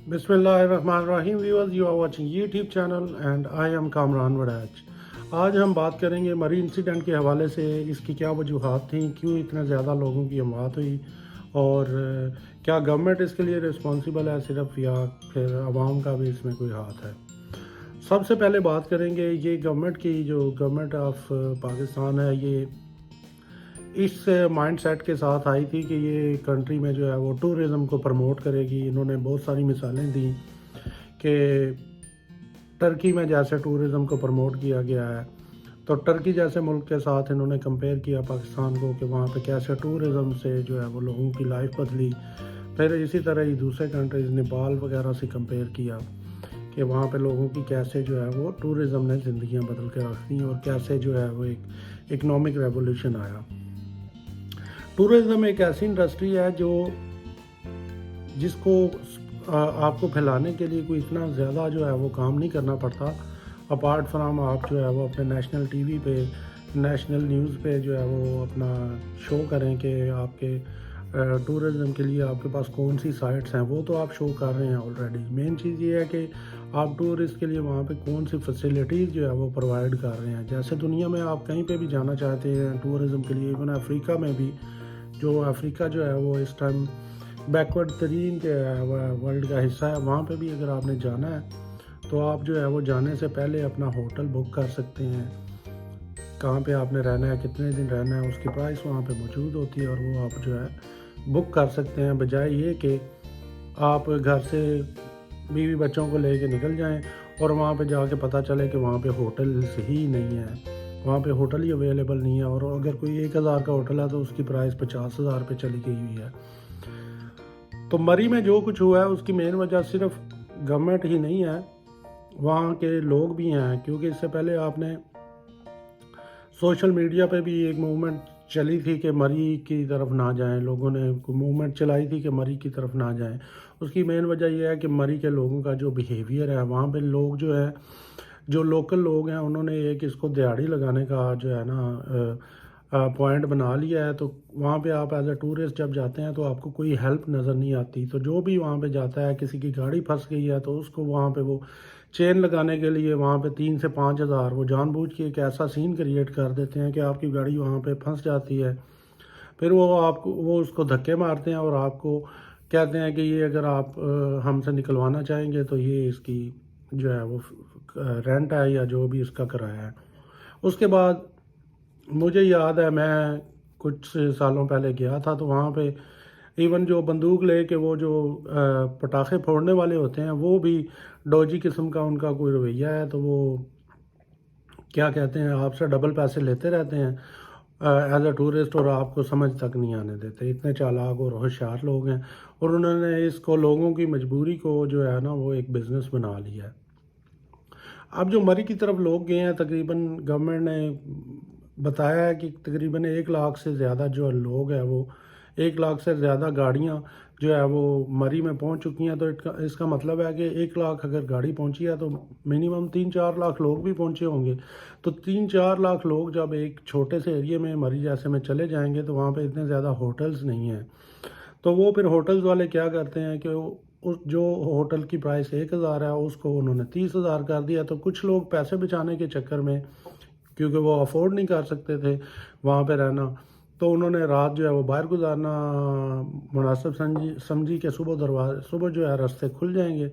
बिस्मिल्लाहिर्रहमानिर्रहीम viewers, you are watching YouTube channel and I am Kamran Waraich. आज हम बात करेंगे मरी इंसिडेंट के हवाले से। इसकी क्या वजूहात थी, क्यों इतने ज़्यादा लोगों की मौत हुई, और क्या गवर्नमेंट इसके लिए रिस्पॉन्सिबल है सिर्फ, या फिर आवाम का भी इसमें कोई हाथ है। सबसे पहले बात करेंगे ये गवर्नमेंट की, जो गवर्नमेंट ऑफ पाकिस्तान है, ये इस माइंड सेट के साथ आई थी कि ये कंट्री में जो है वो टूरिज़म को प्रमोट करेगी। इन्होंने बहुत सारी मिसालें दी कि टर्की में जैसे टूरिज़म को प्रमोट किया गया है, तो टर्की जैसे मुल्क के साथ इन्होंने कंपेयर किया पाकिस्तान को कि वहाँ पे कैसे टूरिज़म से जो है वो लोगों की लाइफ बदली। फिर इसी तरह ही दूसरे कंट्रीज़ नेपाल वगैरह से कंपेयर किया कि वहाँ पे लोगों की कैसे जो है वो टूरिज़म ने ज़िंदगियाँ बदल के रख दी, और कैसे जो है वो एक इकनॉमिक रेवोल्यूशन आया। टूरिज़म एक ऐसी इंडस्ट्री है जिसको आपको फैलाने के लिए कोई इतना ज़्यादा जो है वो काम नहीं करना पड़ता, अपार्ट फ्राम आप जो है वो अपने नेशनल टीवी पे, नेशनल न्यूज़ पे जो है वो अपना शो करें कि आपके टूरिज़म के लिए आपके पास कौन सी साइट्स हैं। वो तो आप शो कर रहे हैं ऑलरेडी। मेन चीज़ ये है कि आप टूरिस्ट के लिए वहाँ पे कौन सी फैसिलिटीज़ जो है वो प्रोवाइड कर रहे हैं। जैसे दुनिया में आप कहीं पे भी जाना चाहते हैं टूरिज़म के लिए, इवन अफ्रीका में भी, जो अफ्रीका जो है वो इस टाइम बैकवर्ड तरीन के वर्ल्ड का हिस्सा है, वहाँ पे भी अगर आपने जाना है तो आप जो है वो जाने से पहले अपना होटल बुक कर सकते हैं। कहाँ पे आपने रहना है, कितने दिन रहना है, उसकी प्राइस वहाँ पे मौजूद होती है, और वो आप जो है बुक कर सकते हैं, बजाय ये कि आप घर से बीवी बच्चों को लेके निकल जाएं और वहाँ पे जाके पता चले कि वहाँ पे होटल्स ही नहीं है, वहाँ पे होटल ही अवेलेबल नहीं है, और अगर कोई 1000 का होटल है तो उसकी प्राइस 50,000 पे चली गई हुई है। तो मरी में जो कुछ हुआ है उसकी मेन वजह सिर्फ गवर्नमेंट ही नहीं है, वहाँ के लोग भी हैं। क्योंकि इससे पहले आपने सोशल मीडिया पे भी एक मूवमेंट चली थी कि मरी की तरफ ना जाएं, लोगों ने मूवमेंट चलाई थी कि मरी की तरफ ना जाएं। उसकी मेन वजह यह है कि मरी के लोगों का जो बिहेवियर है, वहाँ पे लोग जो है, जो लोकल लोग हैं, उन्होंने एक इसको दिहाड़ी लगाने का जो है ना पॉइंट बना लिया है। तो वहाँ पे आप एज ए टूरिस्ट जब जाते हैं तो आपको कोई हेल्प नज़र नहीं आती। तो जो भी वहाँ पे जाता है, किसी की गाड़ी फंस गई है तो उसको वहाँ पे वो चेन लगाने के लिए वहाँ पे 3 से 5 हज़ार वो जानबूझ के एक ऐसा सीन क्रिएट कर देते हैं कि आपकी गाड़ी वहाँ पे फंस जाती है। फिर वो उसको धक्के मारते हैं और आपको कहते हैं कि ये अगर आप हमसे निकलवाना चाहेंगे तो ये इसकी जो है वो रेंट है या जो भी इसका किराया है। उसके बाद मुझे याद है, मैं कुछ सालों पहले गया था तो वहाँ पे इवन जो बंदूक ले के वो जो पटाखे फोड़ने वाले होते हैं, वो भी डोजी किस्म का उनका कोई रवैया है। तो वो क्या कहते हैं, आपसे डबल पैसे लेते रहते हैं एज अ टूरिस्ट, और आपको समझ तक नहीं आने देते। इतने चालाक और होशियार लोग हैं, और उन्होंने इसको लोगों की मजबूरी को जो है ना वो एक बिज़नेस बना लिया है। अब जो मरी की तरफ लोग गए हैं, तकरीबन गवर्नमेंट ने बताया है कि तकरीबन 1 लाख से ज़्यादा जो लोग हैं वो 1 लाख से ज़्यादा गाड़ियाँ जो है वो मरी में पहुंच चुकी हैं। तो इसका मतलब है कि 1 लाख अगर गाड़ी पहुंची है तो मिनिमम 3-4 लाख लोग भी पहुंचे होंगे। तो 3-4 लाख लोग जब एक छोटे से एरिए में, मरी जैसे में चले जाएंगे, तो वहाँ पे इतने ज़्यादा होटल्स नहीं हैं। तो वो फिर होटल्स वाले क्या करते हैं कि उस जो होटल की प्राइस 1000 है उसको उन्होंने 30,000 कर दिया। तो कुछ लोग पैसे बचाने के चक्कर में, क्योंकि वो अफोर्ड नहीं कर सकते थे वहाँ पे रहना, तो उन्होंने रात जो है वो बाहर गुजारना मुनासिब समझी कि सुबह जो है रास्ते खुल जाएंगे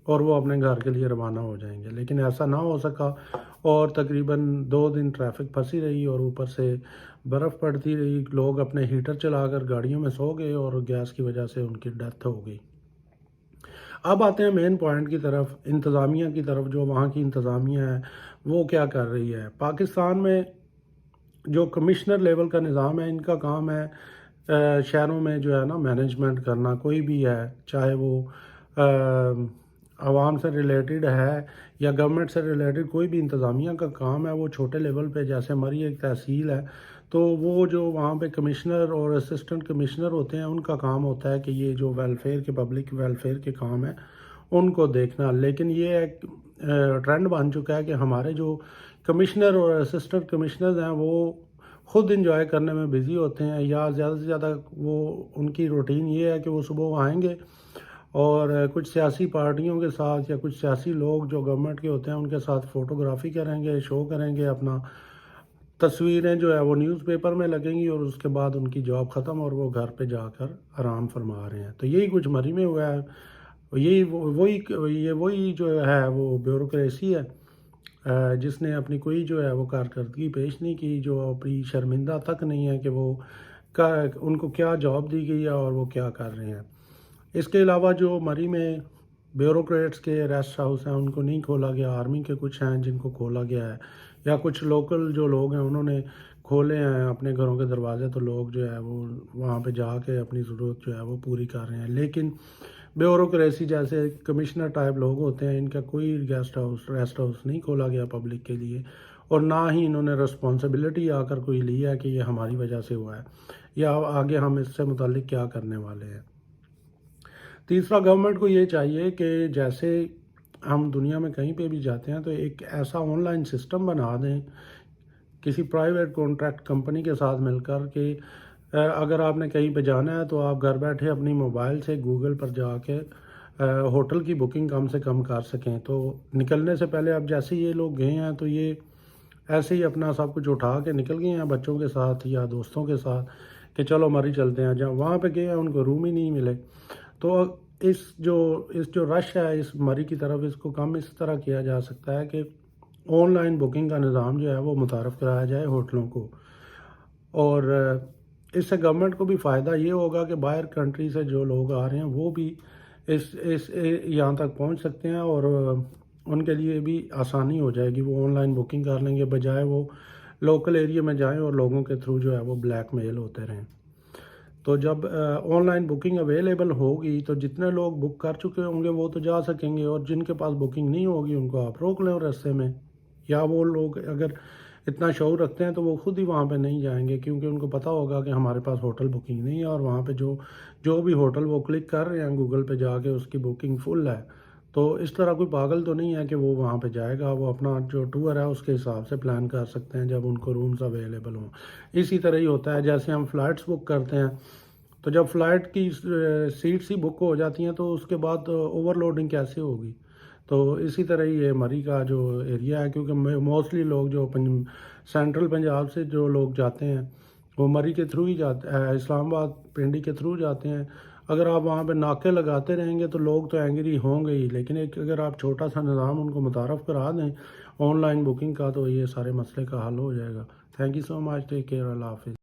और वो अपने घर के लिए रवाना हो जाएंगे। लेकिन ऐसा ना हो सका, और तकरीबन 2 दिन ट्रैफिक फंसी रही, और ऊपर से बर्फ़ पड़ती रही। लोग अपने हीटर चलाकर गाड़ियों में सो गए और गैस की वजह से उनकी डेथ हो गई। अब आते हैं मेन पॉइंट की तरफ, इंतज़ामिया की तरफ। जो वहाँ की इंतज़ामिया है वो क्या कर रही है। पाकिस्तान में जो कमिश्नर लेवल का निज़ाम है, इनका काम है शहरों में जो है ना मैनेजमेंट करना। कोई भी है, चाहे वो आवाम से रिलेटेड है या गवर्नमेंट से रिलेटेड, कोई भी इंतज़ामिया का काम है वो छोटे लेवल पे, जैसे हमारी एक तहसील है, तो वो जो वहाँ पे कमिश्नर और असिस्टेंट कमिश्नर होते हैं, उनका काम होता है कि ये जो वेलफेयर के, पब्लिक वेलफेयर के काम है उनको देखना। लेकिन ये एक ट्रेंड बन चुका है कि हमारे जो कमिश्नर और असिस्टेंट कमिश्नर हैं वो ख़ुद इंजॉय करने में बिज़ी होते हैं, या ज़्यादा से ज़्यादा वो उनकी रूटीन ये है कि वो सुबह आएंगे اور کچھ سیاسی پارٹیوں کے ساتھ یا کچھ سیاسی لوگ جو گورنمنٹ کے ہوتے ہیں ان کے ساتھ فوٹوگرافی کریں گے، شو کریں گے اپنا، تصویریں جو ہے وہ نیوز پیپر میں لگیں گی اور اس کے بعد ان کی جاب ختم اور وہ گھر پہ جا کر آرام فرما رہے ہیں. تو یہی کچھ مری میں ہوا ہے. وہی جو ہے وہ بیوروکریسی ہے جس نے اپنی کوئی جو ہے وہ کارکردگی پیش نہیں کی، جو اپنی شرمندہ تک نہیں ہے کہ وہ ان کو کیا جاب دی گئی ہے اور وہ کیا کر رہے ہیں. اس کے علاوہ جو مری میں بیوروکریٹس کے ریسٹ ہاؤس ہیں ان کو نہیں کھولا گیا، آرمی کے کچھ ہیں جن کو کھولا گیا ہے، یا کچھ لوکل جو لوگ ہیں انہوں نے کھولے ہیں اپنے گھروں کے دروازے، تو لوگ جو ہے وہ وہاں پہ جا کے اپنی ضرورت جو ہے وہ پوری کر رہے ہیں. لیکن بیوروکریسی جیسے کمشنر ٹائپ لوگ ہوتے ہیں، ان کا کوئی ریسٹ ہاؤس نہیں کھولا گیا پبلک کے لیے، اور نہ ہی انہوں نے رسپانسبلٹی آ کر کوئی لی ہے کہ یہ ہماری وجہ سے ہوا ہے یا آگے ہم اس سے متعلق کیا کرنے والے ہیں. تیسرا، گورنمنٹ کو یہ چاہیے کہ جیسے ہم دنیا میں کہیں پہ بھی جاتے ہیں تو ایک ایسا آن لائن سسٹم بنا دیں کسی پرائیویٹ کانٹریکٹ کمپنی کے ساتھ مل کر کہ اگر آپ نے کہیں پہ جانا ہے تو آپ گھر بیٹھے اپنی موبائل سے گوگل پر جا کے ہوٹل کی بکنگ کم سے کم کر سکیں. تو نکلنے سے پہلے اب جیسے یہ لوگ گئے ہیں تو یہ ایسے ہی اپنا سب کچھ اٹھا کے نکل گئے ہیں بچوں کے ساتھ یا دوستوں کے ساتھ کہ چلو مری چلتے ہیں. جب وہاں پہ گئے ہیں ان کو روم ہی نہیں ملے. تو اس جو رش ہے اس مری کی طرف، اس کو کم اس طرح کیا جا سکتا ہے کہ آن لائن بکنگ کا نظام جو ہے وہ متعارف کرایا جائے ہوٹلوں کو. اور اس سے گورنمنٹ کو بھی فائدہ یہ ہوگا کہ باہر کنٹری سے جو لوگ آ رہے ہیں وہ بھی اس یہاں تک پہنچ سکتے ہیں اور ان کے لیے بھی آسانی ہو جائے گی. وہ آن لائن بکنگ کر لیں گے بجائے وہ لوکل ایریا میں جائیں اور لوگوں کے تھرو جو ہے وہ بلیک میل ہوتے رہیں. تو جب آن لائن بکنگ اویلیبل ہوگی تو جتنے لوگ بک کر چکے ہوں گے وہ تو جا سکیں گے، اور جن کے پاس بکنگ نہیں ہوگی ان کو آپ روک لیں رستے میں، یا وہ لوگ اگر اتنا شعور رکھتے ہیں تو وہ خود ہی وہاں پہ نہیں جائیں گے کیونکہ ان کو پتہ ہوگا کہ ہمارے پاس ہوٹل بکنگ نہیں ہے، اور وہاں پہ جو بھی ہوٹل وہ کلک کر رہے ہیں گوگل پہ جا کے اس کی بکنگ فل ہے. تو اس طرح کوئی پاگل تو نہیں ہے کہ وہ وہاں پہ جائے گا، وہ اپنا جو ٹور ہے اس کے حساب سے پلان کر سکتے ہیں جب ان کو رومز اویلیبل ہوں. اسی طرح ہی ہوتا ہے جیسے ہم فلائٹس بک کرتے ہیں، تو جب فلائٹ کی سیٹس ہی بک ہو جاتی ہیں تو اس کے بعد اوور لوڈنگ کیسے ہوگی. تو اسی طرح ہی یہ مری کا جو ایریا ہے، کیونکہ موسٹلی لوگ جو سینٹرل پنجاب سے جو لوگ جاتے ہیں وہ مری کے تھرو ہی جاتے ہیں، اسلام آباد پنڈی کے تھرو جاتے ہیں. اگر آپ وہاں پہ ناکے لگاتے رہیں گے تو لوگ تو اینگری ہوں گے ہی، لیکن اگر آپ چھوٹا سا نظام ان کو متعارف کرا دیں آن لائن بکنگ کا تو یہ سارے مسئلے کا حل ہو جائے گا. Thank you so much, take care, Allah حافظ.